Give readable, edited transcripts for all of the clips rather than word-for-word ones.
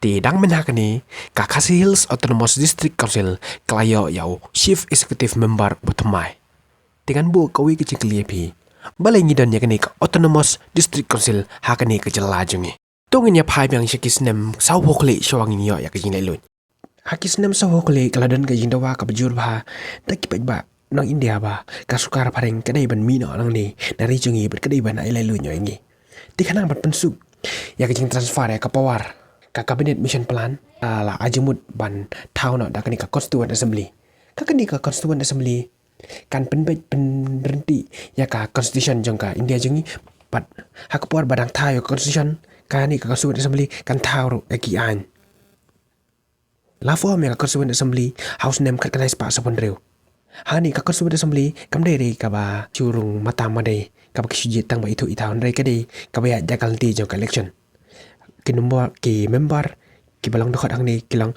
Tidang menhakani Kakasi Hills Autonomous District Council kelayo yau Chief Executive Member Butamai. Dengan bu kawi kecil pi balai ngidan yakani ka Autonomous District Council hakani kejela jungi. Tungnya pai biang shakisnem sawhokli shawangin yo yakajing lailun. Hakisnem sawhokli kaladan kajing dawa ka bejur ba dakipaj ba nang India ba kasukar pareng kadai ban mino nang ni nari jungi ber kadai ban ai lailun yo ingi. Tikanang bat pensuk yakajing transfer ya ka pawar ka cabinet mission plan la ajemut ban town dakani ka constituent assembly kakani ka constituent assembly kan berhenti ya ka constitution jongka India jengi pat hakapor badang tayo constitution kani ka constituent assembly kan tauro ekian la form ya ka constituent assembly house name kat kanai spa sapon reu hani ka constituent assembly kam dere ka ba curung mata made ka ba kisujit tang ba itu itaon re kade ka ba jakal ti jongka election ki member ki balang dokhat ang ni kilang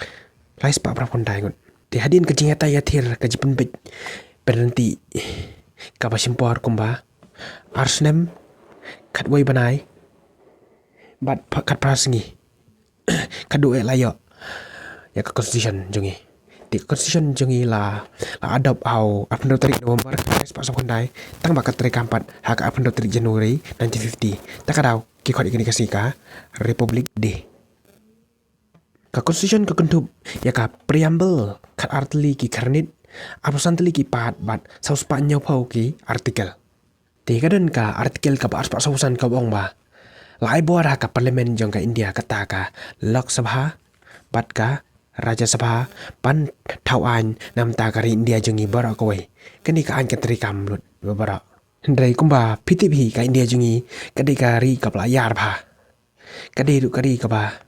lais pa pra pondai ngot ti hadin ka jingata ya thir ka jipen bet berhenti ka ba simpor kumba arsnem kat woi banai bat kat prasingi kadu layo ya ka constitution jongi ti constitution jongi la adopt au apndo tarik November lais pa pondai tang ba kat tarik 4 hak apndo tarik Januari 1950 takadau ki khot ikini kasika Republic Day. Ka constitution ka kentub ya ka preamble kat artli ki karnit apasantli ki pat bat saus pa nyau pau ki artikel. Tiga dan ka artikel ka ba aspa sausan ka bong ba. Lai buar ka parlimen jong ka India kata ka Lok Sabha bat ka Raja Sabha pan tauan nam ta ka India jongi bara koi. Kani ka an ka trikam lut bara. Hendrai kumba PTP ka India jungi kadai kari ka pelayar ba kadai ru kari ka ba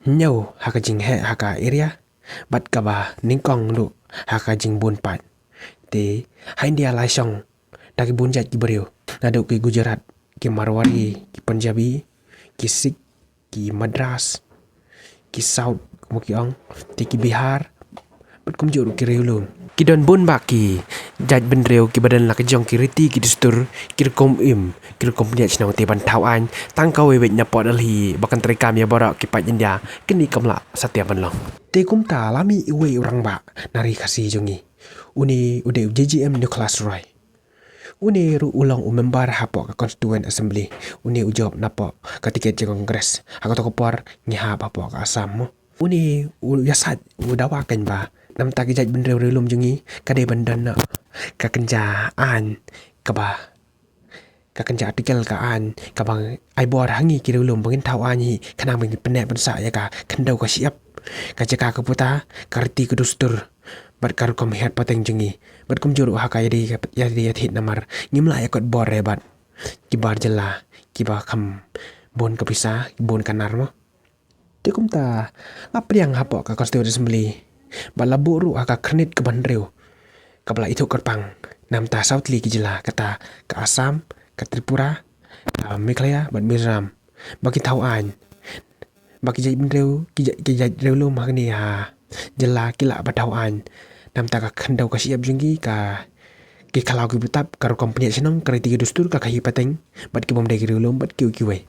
nyau haka jing he haka area bat ka ba ningkong lu haka jing bun pat te ha India lai song daki bunjat ki beriu nadu ki Gujarat ki Marwari ki Punjabi ki Sikh ki Madras ki South mukiong te ki Bihar bat kumjur ki reulum ki don bun baki jaj benreu ki badan la kejong ki riti ki distur ki rekom ki rekom punya chnau te ban tauan tangkau we nya pot alhi bakan trekam ya bara ki pat India kini kamla satya banlong te kum ta lami we orang ba nari kasi jongi uni ude JGM Nicholas Roy uni ru ulang member hapo ka constituent assembly uni ujob napo ka tiket je kongres aku to kopor ngiha hapo ka Assam mo uni yasat udawakan ba nam ta ki jaj benreu relum jongi kade bandan na ka kenjaan ka ba ka kenja artikel ka an ka bang ai bor hangi ki relum bangin tau ani kana bang penek pensa ya ka kendau ka siap ka jaka ka puta karti ku dustur bat kar kom het pateng jongi bat kum juru ha ka yadi ya thit namar ngimla ya kot bor rebat ki bar jela ki ba kham bon ka pisa bon kanar mo te kum ta apriang hapo ka constituent assembly balaburu aka krenit ke bandreu kabla itu kerpang nam ta Southli ki jela kata ke Assam ke Tripura Meghalaya ban Mizoram bagi tauan bagi jai bandreu ki jai reu magni ha jela kila batauan nam ta ka khandau ka siap jungi ka ki kalau ki butap karo kompanya senong kriti dustur ka kahi pateng bat ki bom de reu bat ki we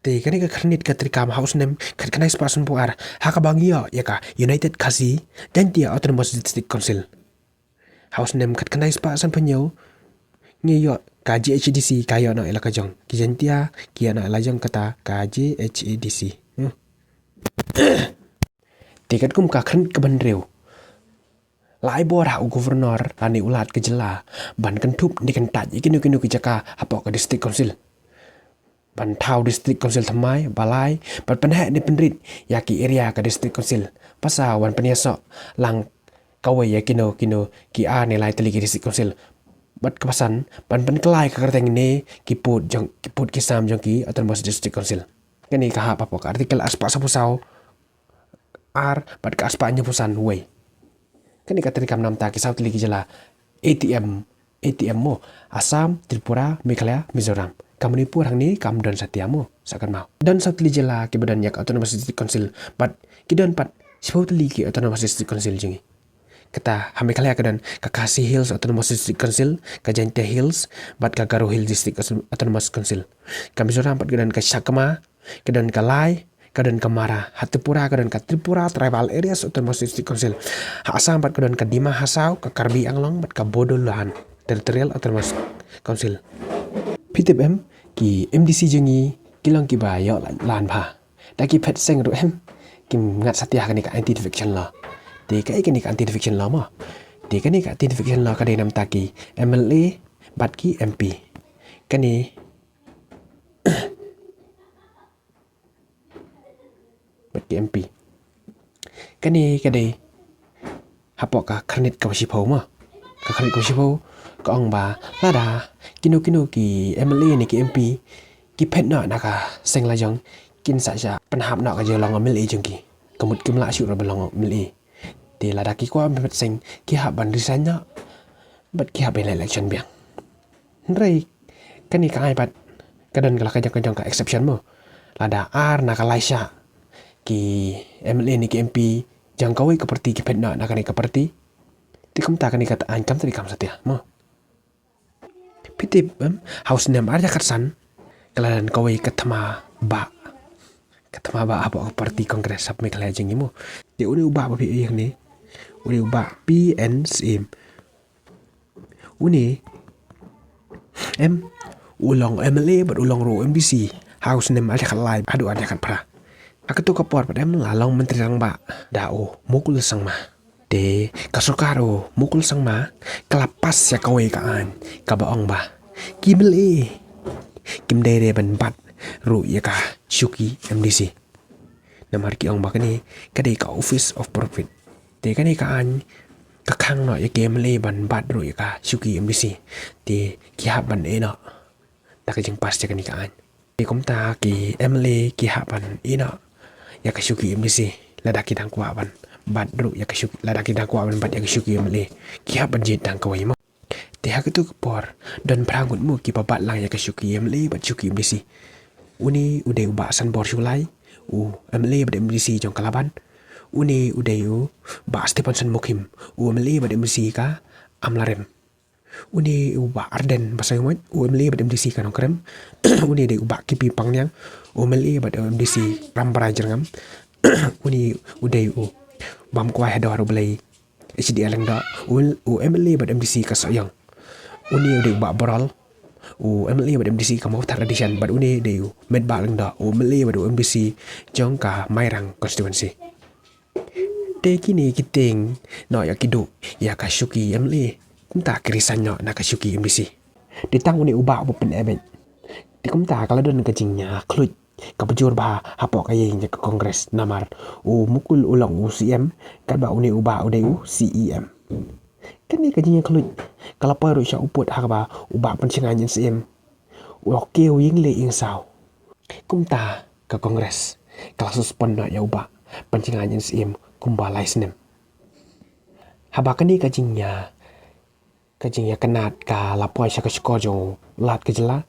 te kani ka kharnit ka trikam house name khat kanai spasun puar haka bangia ya ka United Kasi Jantia Autonomous District Council house name khat kanai spasun panyo ngiyo ka GHDC kayo na elaka jong ki Jantia ki na lajong kata ka GHDC tikat kum ka kharnit ka bandreu lai bor ha governor lani ulat ke jela ban kentup ni kentat ikinu ki jaka hapo ka district council ban thau district council thamai balai bat penhek ni penrit yaki area ka district council pasa wan peniaso lang kawai ya kino ki a ni lai teli ki district council bat kepasan ban kelai ka kerteng ni ki put ki sam jong ki autonomous district council kani ka ha papo ka artikel aspa sapusau ar bat ka aspa nya pusan we kani ka terikam nam ta ki south li ki jela ATM mo Assam Tripura Meghalaya Mizoram kamu pur hang ni kam don satiamu sakan mau dan Southli jela ki badan yak autonomous district council but ki don pat Southli ki autonomous district council jingi kata hame kala ka dan ka Khasi Hills autonomous district council ka Jantia Hills but ka Garo Hill district autonomous council ka Mizoram pat ka dan ka Sakma ka dan ka Lai kadon Kamara, Hatipura kadon ka Tripura Tribal Areas Autonomous District Council. Ha Assam bat kadon ka Dima Hasau ka Karbi Anglong bat ka Bodolan Territorial Autonomous Council. Pitip ki MDC jengi kilang ki ba yo lan pha. Da ki phet seng ro kim ngat satya ka ni ka anti defection law. Te ka ni ka anti defection law ma. Te ka ni ka anti defection law ka de nam taki MLA bat ki MP. Kani bat ki MP. Kani kadai hapok ka kharnit ka wasipo ma. Ka kharnit ka wasipo ka ong ba lada kino ki MLA ni ki MP ki phet na ka seng la jong kin sa ja panhap na ka je long MLA jong ki kamut kim la shu ra belong MLA te lada ki kwa phet seng ki ha ban resign na bat ki ha ben election biang rei kani ka ai bat kadon ka jong ka exception mo lada ar na ka laisha ki MLA ni ki MP jang kawai ka parti ki phet na ka ni ka parti ti kam ta ka ni ka an kam tri kam satya mo pitip house nem arja katsan kaladan kawai katama ba apa parti kongres sap Meghalaya jengi mo ti uni ubah ba pi yang ni uni ubah PNCM uni ulong MLA bat ulong ro MDC house nem arja kalai adu arja kat pra akatu kapor pat lalong menteri rang ba dao mukul sang ma de kasukaro mukul sang ma kelapas ya kawai kaan kabaong ba kimle kimdere ban bat ru ya ka shuki MDC namar ki ong ba kani kadai ka office of profit te kani kaan ka khang no ya kimle ban bat ru ya ka shuki MDC te ki ha ban e no ta ka jing pas ya kani kaan te kom ta ki MLA ki ha ban e no ya ka shuki MDC lada ki dang kwa ban bat ru ya ka shuki lada ki dang kwa ban bat ya ka shuki MLA ki ha ban jit dang kawai mo te ha tu por dan prangut mu ki pabat lang ya ka shuki MLA bat shuki MDC uni uday uba san bor shulai MLA bat MDC jong kalaban uni uday ba Stephenson Mukim MLA bat MDC ka amlarem uni uba Arden basayumat MLA bat MDC ka nongkrem uni day uba kipi pangyang MLA bat MDC rambara jerngam uni uday bam kwa hedor belai HDL lang da MLA bat MDC ka sayang uni uday uba boral MLA bat MDC ka mau tradition bat uni day med ba lang da MLA bat MDC jong ka Mairang constituency te kini kiting no ya kidu ya ka shuki MLA kumta kirisan no na ka shuki MDC ditang uni uba bo pen ebet di kumta kala don ka jingnya kluj ka bujur ba hapok ay nya ka kongres namar mukul ulang CM kan ba uni uba uday CEM kani ka jingnya kluj kala paru sya uput ha ba uba pencingan CM oke wing le ing saw kumta ka kongres kala suspend no ya uba pencingan CM kumba laisnem haba kani ka jingnya kenat ka lapoy sya ka skor jong lat ke jela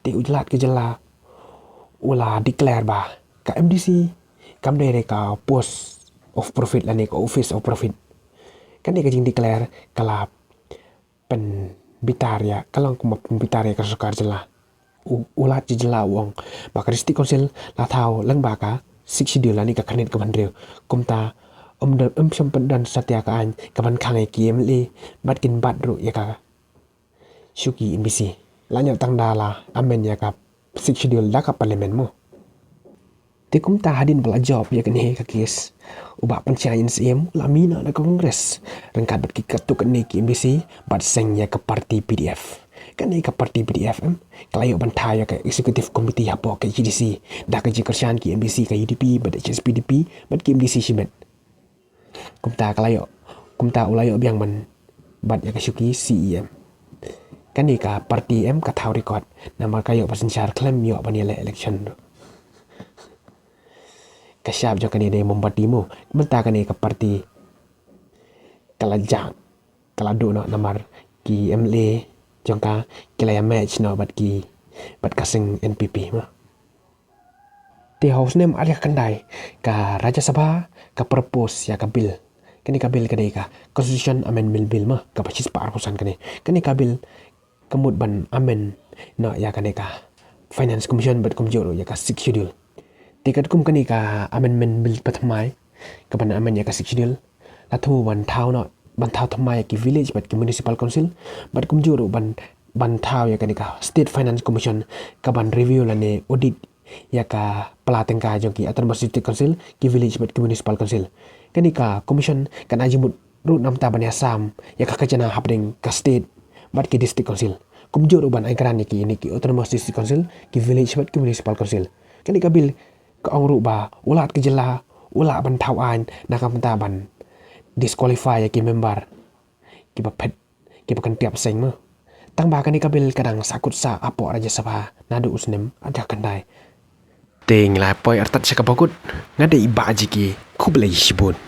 ti ujlat ke jela ula declare ba ka MDC kam dere ka post of profit lani ka office of profit kan ka jing declare kala pen bitaria kalang kuma pen bitaria ka sukar jela ulat jela wong ba ka district council la thau lang ba ka 6 schedule lani ka kanit ka bandreu kumta sampan dan satya ka an kaman khangai KMLA bat kin bat ru ya ka shuki MDC lanya tang dala amen ya ka 6 schedule da ka parlimen mo te kum ta hadin bala job ya kan he ka kes uba pancayan CM lamina da kongres rengkat bat ki katuk ni ki MDC bat seng ya ka parti PDF kan ni ka parti PDF kalayo bantai ya ka executive committee hapo ka GDC da ka jikersan ki MDC ka UDP bat HSPDP bat ki MDC shimet kumta kalayo kumta ulayo biang man bat ya ka shuki CEM kan ni ka parti M ka thau record nama kayo pasensar claim yo banile election kasyap jo kani de mombati mo menta kani ka parti kalajak kaladu no namar ki MLA jongka kilaya match no bat kasing NPP ma ti house nem ada kandai ka Raja Sabha ka propose ya ka bill kani ka bill kadai ka constitution amendment bill ma ka pasis par kusan kani ka bill kamut ban amen no ya kani ka finance commission bat komjoro ya ka 6 schedule Tikat kum kani ka amendment bill pathmai ka ban amendment ka sectional la thu ban thau no ban thau thamai ki village bat ki municipal council bat kum juru ban thau ya kani ka state finance commission ka ban review la ne audit ya ka pelatengka jong ki autonomous district council ki village bat ki municipal council kani ka commission kan ajimut ru nam ta ban ya sam ya ka kajana hapding ka state bat ki district council kum juru ban angkaran ki ini ki autonomous district council ki village bat ki municipal council kani ka bill ka ong ru ba ulat ke jela ula ban thau an nakam ta ban disqualify ya ki member ki ba phet ki ba kan tiap seng ma tang ba kani ka bill kadang sakut sa apo raja sabha nadu usnem ada kandai ting la poi artat sa kabakut ngade iba jiki kublai shibun